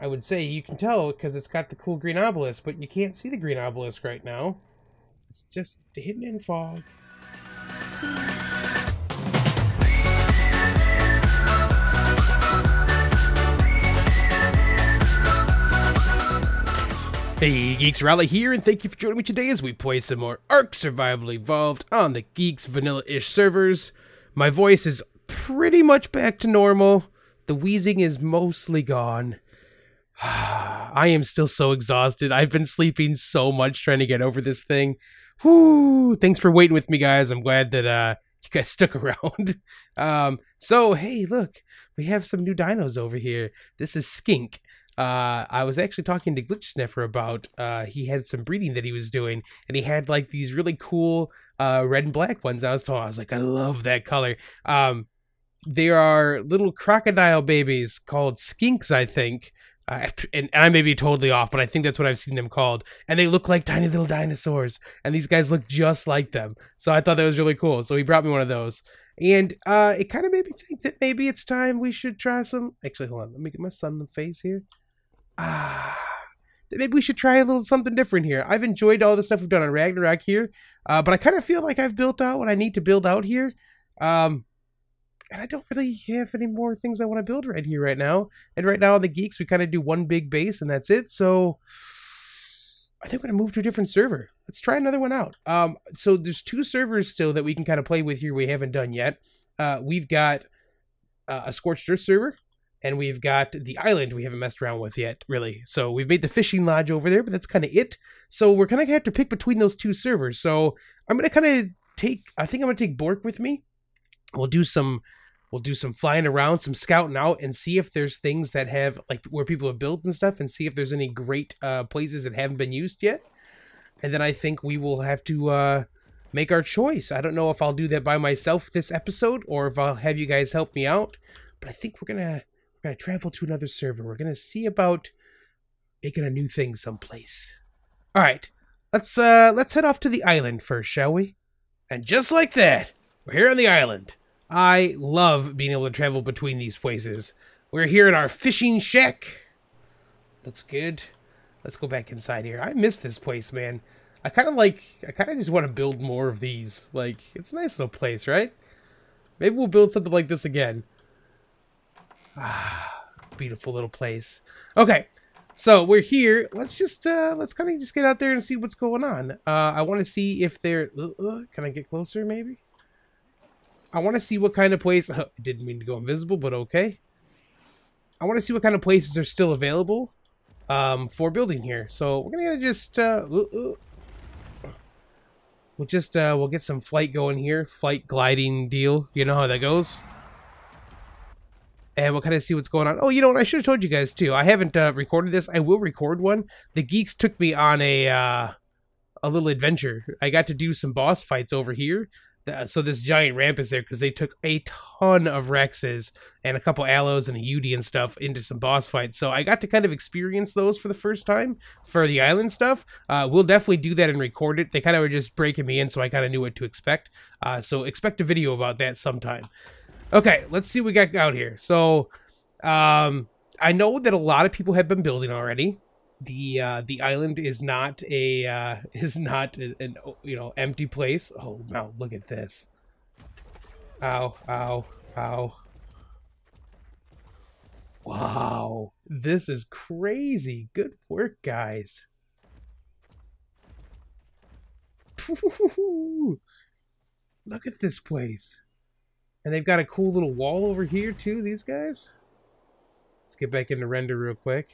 I would say. You can tell because it's got the cool green obelisk, but you can't see the green obelisk right now. It's just hidden in fog. Hey Geeks, Arahli here, and thank you for joining me today as we play some more ARK Survival Evolved on the Geeks vanilla-ish servers. My voice is pretty much back to normal. The wheezing is mostly gone. I am still so exhausted. I've been sleeping so much trying to get over this thing. Whoo! Thanks for waiting with me, guys. I'm glad that you guys stuck around. So, hey, look. We have some new dinos over here. This is Skink. I was actually talking to Glitch Sniffer about, he had some breeding that he was doing, and he had like these really cool, red and black ones. I was like, I love that color. There are little crocodile babies called skinks, I think, and I may be totally off, but I think that's what I've seen them called, and they look like tiny little dinosaurs, and these guys look just like them, so I thought that was really cool, so he brought me one of those. And it kind of made me think that maybe it's time we should try some, actually, hold on, let me get my sun in the face here. Maybe we should try a little something different here. I've enjoyed all the stuff we've done on Ragnarok here, but I kind of feel like I've built out what I need to build out here. And I don't really have any more things I want to build right here right now. And right now on the Geeks, we kind of do one big base and that's it. So I think we're going to move to a different server. Let's try another one out. So there's two servers still that we can kind of play with here we haven't done yet. We've got a Scorched Earth server. And we've got the island we haven't messed around with yet, really. So we've made the fishing lodge over there, but that's kind of it. So we're kind of have to pick between those two servers. So I'm going to kind of take, I think I'm going to take Bork with me. We'll do some flying around, some scouting out, and see if there's things that have, like, where people have built and stuff, and see if there's any great places that haven't been used yet. And then I think we will have to make our choice. I don't know if I'll do that by myself this episode, or if I'll have you guys help me out. But I think we're going to travel to another server. We're gonna see about making a new thing someplace. All right, let's head off to the island first, shall we? And just like that, we're here on the island. I love being able to travel between these places. We're here in our fishing shack. Looks good. Let's go back inside here. I miss this place, man. I kind of just want to build more of these. Like, it's a nice little place, right? Maybe we'll build something like this again. Beautiful little place. Okay, so we're here. Let's kind of just get out there and see what's going on. I want to see if they're. Can I get closer? Maybe. I want to see what kind of place. I didn't mean to go invisible, but okay. I want to see what kind of places are still available for building here. So we're gonna just we'll get some flight going here. Flight gliding deal. You know how that goes. And we'll kind of see what's going on. Oh, you know what? I should have told you guys, too. I haven't recorded this. I will record one. The Geeks took me on a little adventure. I got to do some boss fights over here. So this giant ramp is there because they took a ton of Rexes and a couple Aloes and a Yudi and stuff into some boss fights. So I got to kind of experience those for the first time for the island stuff. We'll definitely do that and record it. They kind of were just breaking me in, so I kind of knew what to expect. So expect a video about that sometime. Okay, let's see what we got out here. So, I know that a lot of people have been building already. The island is not an empty place. Oh wow, look at this. Ow, ow, ow. Wow, this is crazy. Good work, guys. Look at this place. And they've got a cool little wall over here, too, these guys. Let's get back into render real quick.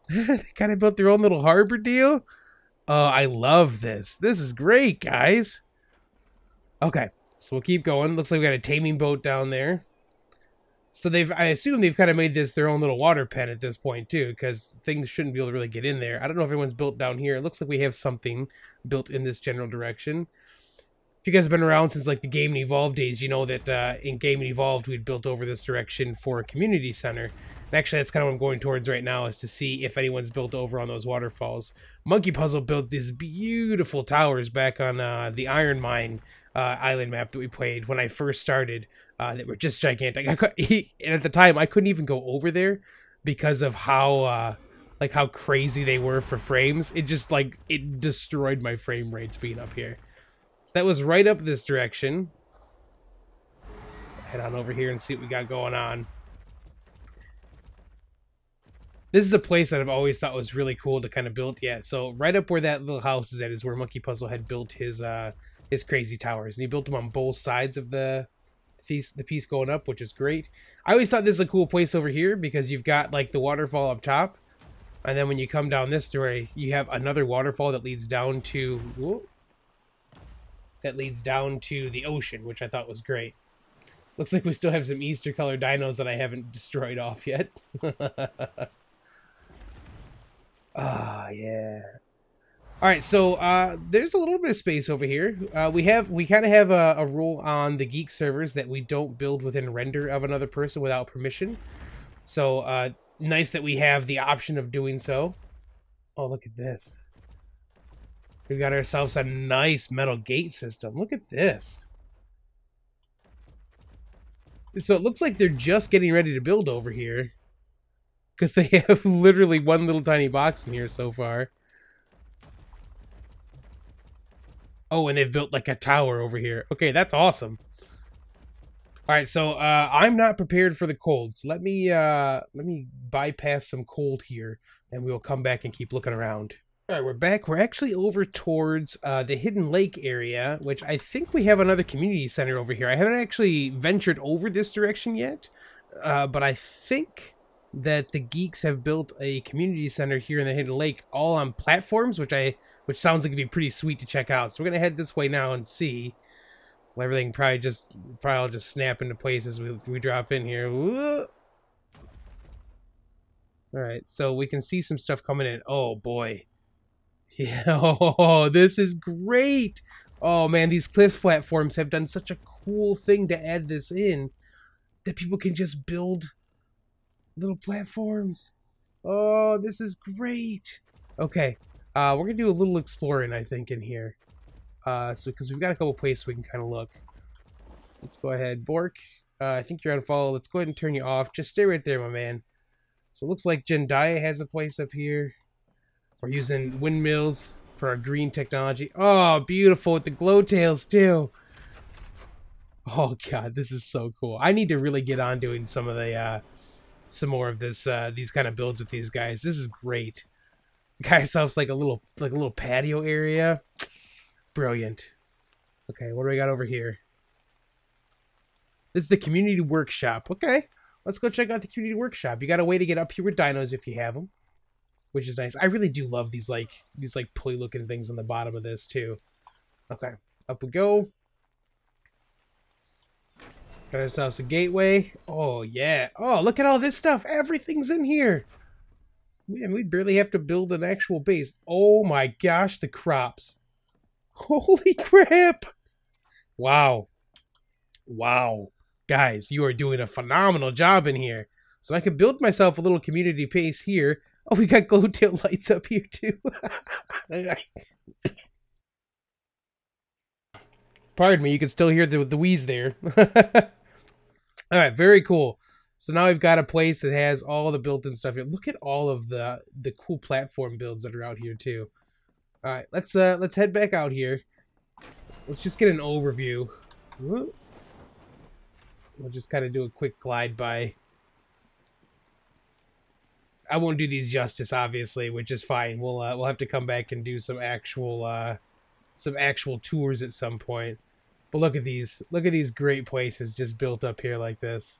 They kind of built their own little harbor deal. Oh, I love this. This is great, guys. Okay, so we'll keep going. Looks like we got a taming boat down there. So I assume they've kind of made this their own little water pen at this point, too, because things shouldn't be able to really get in there. I don't know if everyone's built down here. It looks like we have something built in this general direction. If you guys have been around since like the Game and Evolve days, you know that in Game and Evolved we'd built over this direction for a community center. And actually that's kind of what I'm going towards right now, is to see if anyone's built over on those waterfalls. Monkey Puzzle built these beautiful towers back on the Iron Mine island map that we played when I first started that were just gigantic. And at the time I couldn't even go over there because of how like how crazy they were for frames. It just like it destroyed my frame rates being up here. So that was right up this direction. Head on over here and see what we got going on. This is a place that I've always thought was really cool to kind of build. Yeah, so right up where that little house is at is where Monkey Puzzle had built his crazy towers, and he built them on both sides of the piece going up, which is great. I always thought this was a cool place over here because you've got like the waterfall up top, and then when you come down this way, you have another waterfall that leads down to the ocean, which I thought was great. Looks like we still have some Easter colored dinos that I haven't destroyed off yet. Ah, yeah. All right, so there's a little bit of space over here. We kind of have a rule on the Geek servers that we don't build within render of another person without permission. So nice that we have the option of doing so. Oh, look at this. We've got ourselves a nice metal gate system. Look at this. So it looks like they're just getting ready to build over here, because they have literally one little tiny box in here so far. Oh, and they've built like a tower over here. Okay, that's awesome. All right, so I'm not prepared for the cold. So let me bypass some cold here, and we'll come back and keep looking around. All right, we're back. We're actually over towards the Hidden Lake area, which I think we have another community center over here. I haven't actually ventured over this direction yet, but I think that the Geeks have built a community center here in the Hidden Lake, all on platforms, which sounds like it'd be pretty sweet to check out. So we're gonna head this way now and see. Well, everything probably will just snap into place as we drop in here. Whoa. All right, so we can see some stuff coming in. Oh boy, yeah. Oh, this is great. Oh man, these cliff platforms have done such a cool thing to add this in, that people can just build little platforms. Oh, this is great. Okay, we're gonna do a little exploring, I think, in here. So because we've got a couple places we can kind of look. Let's go ahead, Bork. I think you're on follow. Let's go ahead and turn you off. Just stay right there, my man. So it looks like Jendaya has a place up here. We're using windmills for our green technology. Oh, beautiful with the glow tails too. Oh god, this is so cool. I need to really get on doing some more of this these kind of builds with these guys. This is great. Got ourselves like a little patio area. Brilliant. Okay, what do we got over here? This is the community workshop. Okay, let's go check out the community workshop. You got a way to get up here with dinos if you have them, which is nice. I really do love these pulley looking things on the bottom of this too. Okay, up we go. Got ourselves a gateway. Oh yeah. Oh, look at all this stuff. Everything's in here. Man, we barely have to build an actual base. Oh my gosh, the crops. Holy crap. Wow. Wow. Guys, you are doing a phenomenal job in here. So I could build myself a little community base here. Oh, we got glow tail lights up here too. Pardon me, you can still hear the wheeze there. Alright, very cool. So now we've got a place that has all the built-in stuff here. Look at all of the cool platform builds that are out here too. Alright, let's head back out here. Let's just get an overview. We'll just kind of do a quick glide by. I won't do these justice, obviously, which is fine. We'll have to come back and do some actual tours at some point. But look at these great places just built up here like this.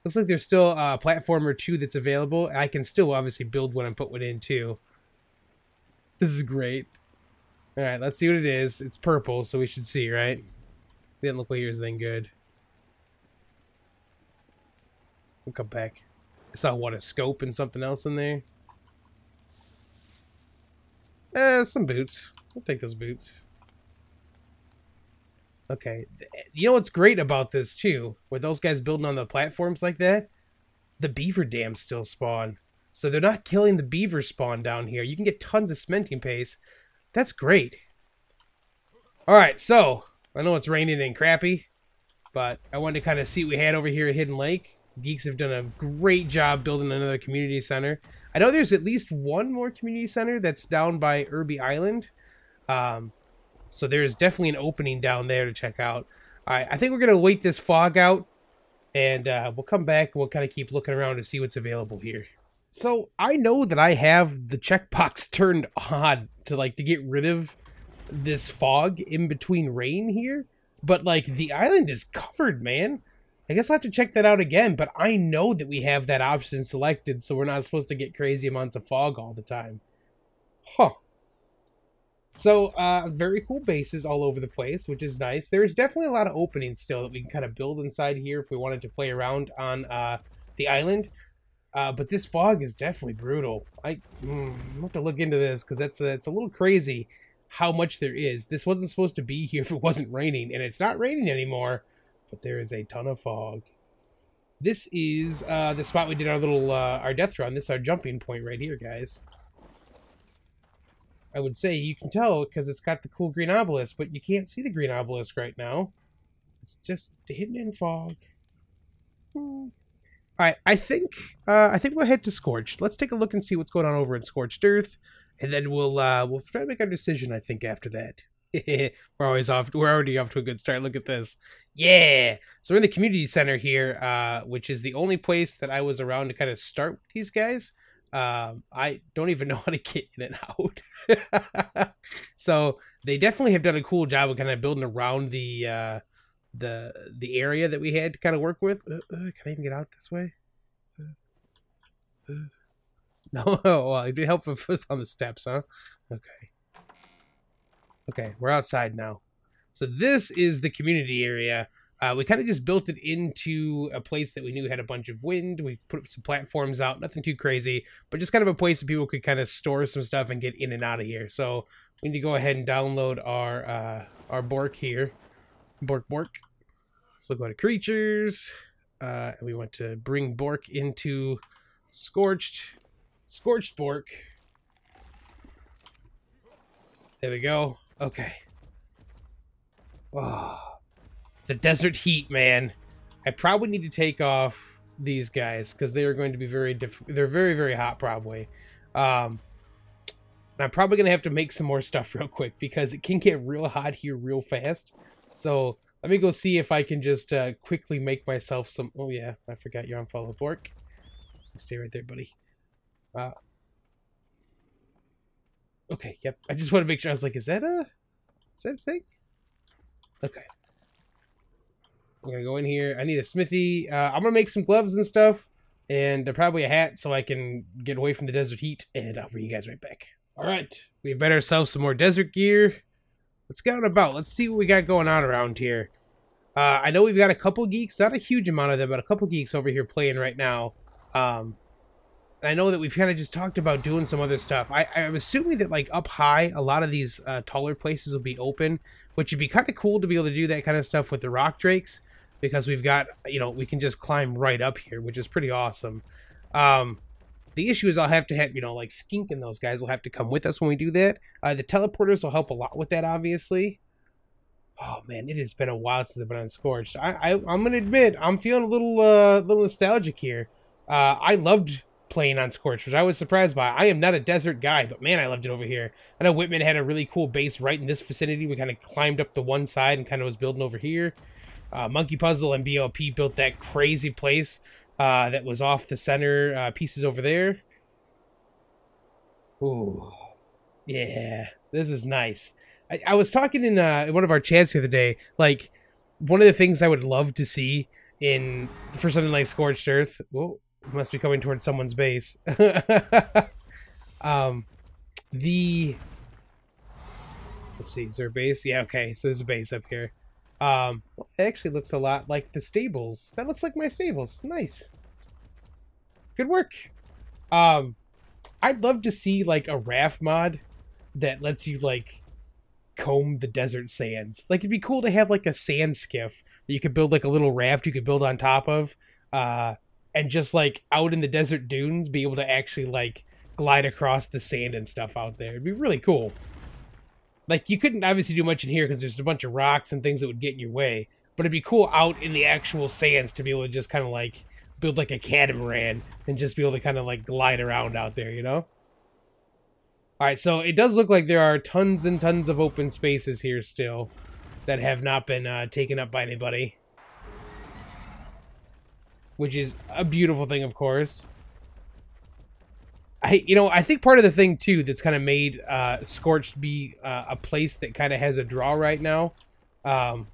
Looks like there's still a platform or two that's available. I can still obviously build one and put one in too. This is great. All right, let's see what it is. It's purple, so we should see, right? Didn't look like it was anything good. We'll come back. I saw a scope and something else in there. Some boots. We'll take those boots. Okay. You know what's great about this too? With those guys building on the platforms like that, the beaver dams still spawn. So they're not killing the beaver spawn down here. You can get tons of cementing paste. That's great. Alright, so I know it's raining and crappy, but I wanted to kind of see what we had over here at Hidden Lake. Geeks have done a great job building another community center. I know there's at least one more community center that's down by Irby Island. So there's definitely an opening down there to check out. All right, I think we're going to wait this fog out, and we'll come back and we'll kind of keep looking around to see what's available here. So I know that I have the checkbox turned on to get rid of this fog in between rain here, but the island is covered, man. I guess I'll have to check that out again, but I know that we have that option selected, so we're not supposed to get crazy amounts of fog all the time. Huh. So, very cool bases all over the place, which is nice. There's definitely a lot of openings still that we can kind of build inside here if we wanted to play around on the island. But this fog is definitely brutal. I have to look into this because it's a little crazy how much there is. This wasn't supposed to be here if it wasn't raining, and it's not raining anymore, but there is a ton of fog. This is the spot we did our little our death run. This is our jumping point right here, guys. I would say you can tell because it's got the cool green obelisk, but you can't see the green obelisk right now. It's just hidden in fog. All right, I think we'll head to Scorched. Let's take a look and see what's going on over in Scorched Earth, and then we'll try to make our decision. I think after that. We're already off to a good start. Look at this. Yeah. So we're in the community center here, which is the only place that I was around to kind of start with these guys. I don't even know how to get in and out. So they definitely have done a cool job of kind of building around the area that we had to kind of work with. Can I even get out this way? No, well, it'd help if it was on the steps, huh? Okay. Okay, we're outside now. So this is the community area. We kind of just built it into a place that we knew had a bunch of wind. We put some platforms out, nothing too crazy, but just kind of a place that people could kind of store some stuff and get in and out of here. So we need to go ahead and download our Bork here. Bork. So go to creatures, and we want to bring Bork into Scorched Bork. There we go. Okay. Oh, the desert heat, man. I probably need to take off these guys because they are going to be they're very, very hot probably. And I'm probably going to have to make some more stuff real quick because it can get real hot here real fast. So let me go see if I can just quickly make myself some... Oh yeah, I forgot you're on follow Bork. Stay right there, buddy. Okay, yep. I just want to make sure. I was like, is that a thing? Okay. I'm going to go in here. I need a smithy. I'm going to make some gloves and stuff. And probably a hat so I can get away from the desert heat. And I'll bring you guys right back. All right. We've got ourselves some more desert gear. Let's get out and about. Let's see what we got going on around here. I know we've got a couple geeks. Not a huge amount of them, but a couple geeks over here playing right now. I know that we've kind of just talked about doing some other stuff. I'm assuming that up high, a lot of these taller places will be open, which would be kind of cool to be able to do that kind of stuff with the rock drakes, because we've got, we can just climb right up here, which is pretty awesome. The issue is I'll have to have, Skink and those guys will have to come with us when we do that. The teleporters will help a lot with that, obviously. Oh man, it has been a while since I've been on Scorched. I'm gonna admit I'm feeling a little nostalgic here. I loved playing on Scorched, which I was surprised by. I am not a desert guy, but man, I loved it over here. I know Whitman had a really cool base right in this vicinity. We kind of climbed up the one side and kind of was building over here. Monkey Puzzle and BLP built that crazy place that was off the center pieces over there. Ooh, yeah, this is nice. I was talking in one of our chats the other day, one of the things I would love to see for something like Scorched Earth. Whoa. Must be coming towards someone's base. Let's see, is there a base? Yeah, okay, so there's a base up here. It actually looks a lot like the stables. That looks like my stables. Nice. Good work. I'd love to see a raft mod that lets you comb the desert sands. It'd be cool to have a sand skiff that you could build a little raft you could build on top of. And just out in the desert dunes, be able to actually glide across the sand and stuff out there. It'd be really cool. You couldn't obviously do much in here because there's a bunch of rocks and things that would get in your way. But it'd be cool out in the actual sands to be able to just kind of build like a catamaran and just be able to kind of like glide around out there, you know? Alright, so it does look like there are tons and tons of open spaces here still that have not been taken up by anybody. Which is a beautiful thing, of course. I think part of the thing, too, that's kind of made Scorched be a place that kind of has a draw right now. Are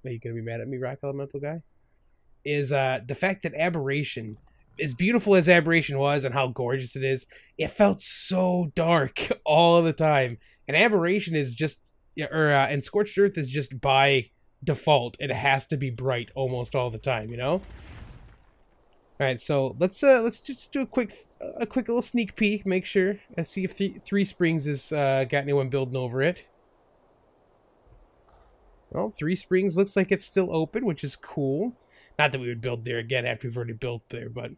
you going to be mad at me, Rock Elemental guy? Is the fact that Aberration, as beautiful as Aberration was and how gorgeous it is, it felt so dark all the time. And Aberration is just, and Scorched Earth is just by default. It has to be bright almost all the time, you know? All right, so let's just do a quick little sneak peek. Make sure see if Three Springs has got anyone building over it. Well, Three Springs looks like it's still open, which is cool. Not that we would build there again after we've already built there, but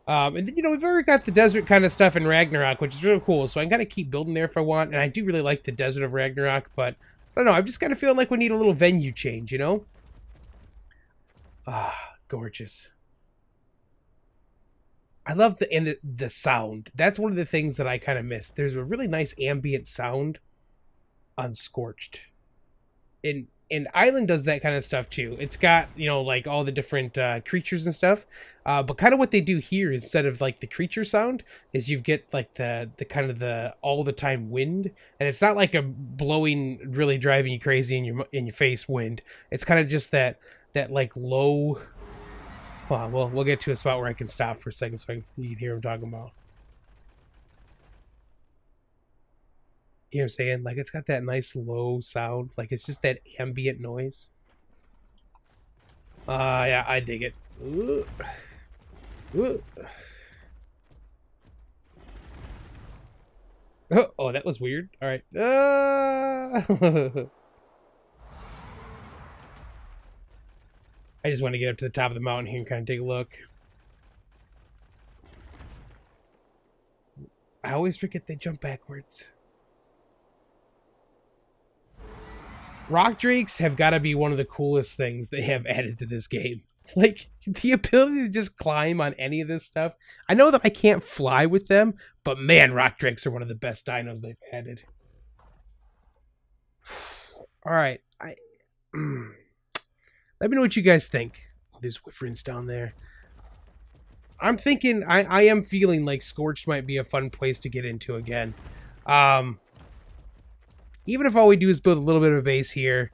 and then, we've already got the desert kind of stuff in Ragnarok, which is really cool. So I can kind of keep building there if I want, and I do really like the desert of Ragnarok, but I don't know, I'm just kind of feeling like we need a little venue change, you know? Ah, gorgeous. I love the sound. That's one of the things that I kind of miss. There's a really nice ambient sound on Scorched. And Island does that kind of stuff too. It's got, like all the different creatures and stuff. But kind of what they do here, instead of like the creature sound, is you get like the kind of the all the time wind, and it's not like a blowing, really driving you crazy in your face wind. It's kind of just that like low. Well, we'll get to a spot where I can stop for a second so you can hear what I'm talking about. You know what I'm saying? Like, it's got that nice low sound. Like, it's just that ambient noise. Yeah, I dig it. Ooh. Ooh. Oh, that was weird. All right. I just want to get up to the top of the mountain here and kind of take a look. I always forget they jump backwards. Rock drakes have got to be one of the coolest things they have added to this game. Like, the ability to just climb on any of this stuff. I know that I can't fly with them, but man, rock drakes are one of the best dinos they've added. All right. Let me know what you guys think. There's Whiffrins down there. I'm thinking, I am feeling like Scorched might be a fun place to get into again. Even if all we do is build a little bit of a base here,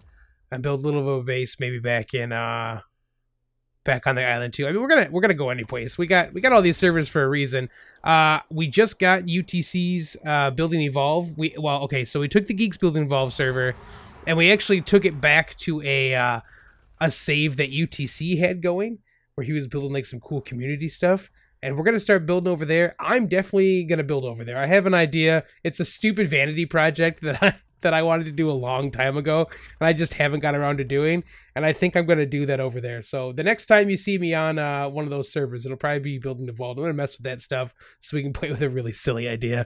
and build a little bit of a base maybe back in back on the island too. I mean, we're gonna go any place. We got all these servers for a reason. We just got UTC's Building Evolve. So we took the Geeks Building Evolve server, and we actually took it back to a save that UTC had going, where he was building like some cool community stuff. And we're going to start building over there. I'm definitely going to build over there. I have an idea. It's a stupid vanity project that I wanted to do a long time ago, and I just haven't got around to doing. And I think I'm going to do that over there. So the next time you see me on one of those servers, it'll probably be Building Evolved. I'm going to mess with that stuff so we can play with a really silly idea.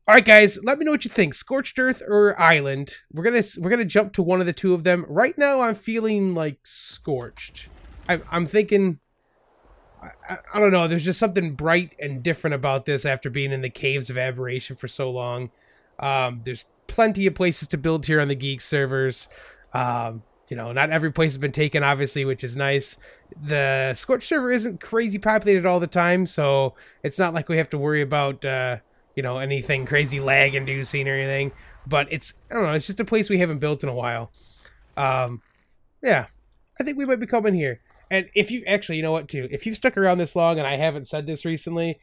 All right, guys, let me know what you think. Scorched Earth or Island? We're gonna jump to one of the two of them. Right now, I'm feeling like Scorched. I'm thinking, I don't know. There's just something bright and different about this after being in the caves of Aberration for so long. There's plenty of places to build here on the Geeks servers. Not every place has been taken, obviously, which is nice. The Scorched server isn't crazy populated all the time, so it's not like we have to worry about anything crazy lag inducing or anything. But it's just a place we haven't built in a while. Yeah, I think we might be coming here. And if you actually, you know what, too, if you've stuck around this long, and I haven't said this recently,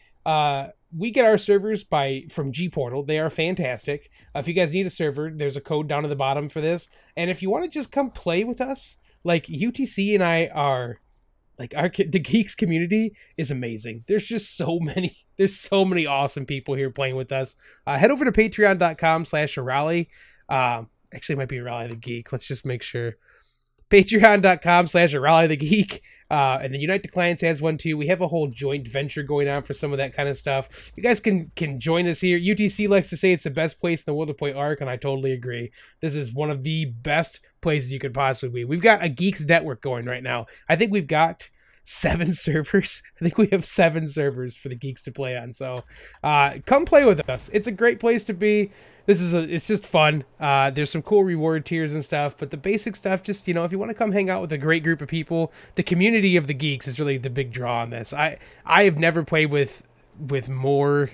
we get our servers from G Portal. They are fantastic. If you guys need a server, there's a code down at the bottom for this. And if you want to just come play with us, like UTC and I are, like the Geeks community is amazing. There's just so many. There's so many awesome people here playing with us. Head over to patreon.com/Arahli. Actually, it might be Arahli the Geek. Let's just make sure. Patreon.com/Arahli the Geek. And then Unite the Clients has one too. We have a whole joint venture going on for some of that kind of stuff. You guys can join us here. UTC likes to say it's the best place in the world to play ARK, and I totally agree. This is one of the best places you could possibly be. We've got a Geeks network going right now. I think we've got 7 servers. I think we have 7 servers for the Geeks to play on. So come play with us. It's a great place to be. It's just fun. There's some cool reward tiers and stuff, but the basic stuff, just, you know, if you want to come hang out with a great group of people, the community of the Geeks is really the big draw on this. I have never played with more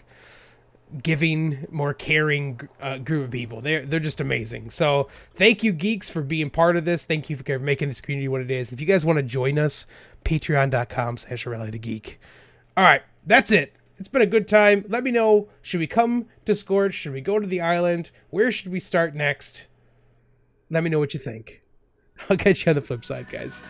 giving, more caring group of people. They're just amazing. So thank you, Geeks, for being part of this. Thank you for making this community what it is. If you guys want to join us, patreon.com/ArahliTheGeek. All right, that's it. It's been a good time. Let me know, should we come to Scorched? Should we go to the island? Where should we start next? Let me know what you think. I'll catch you on the flip side, guys.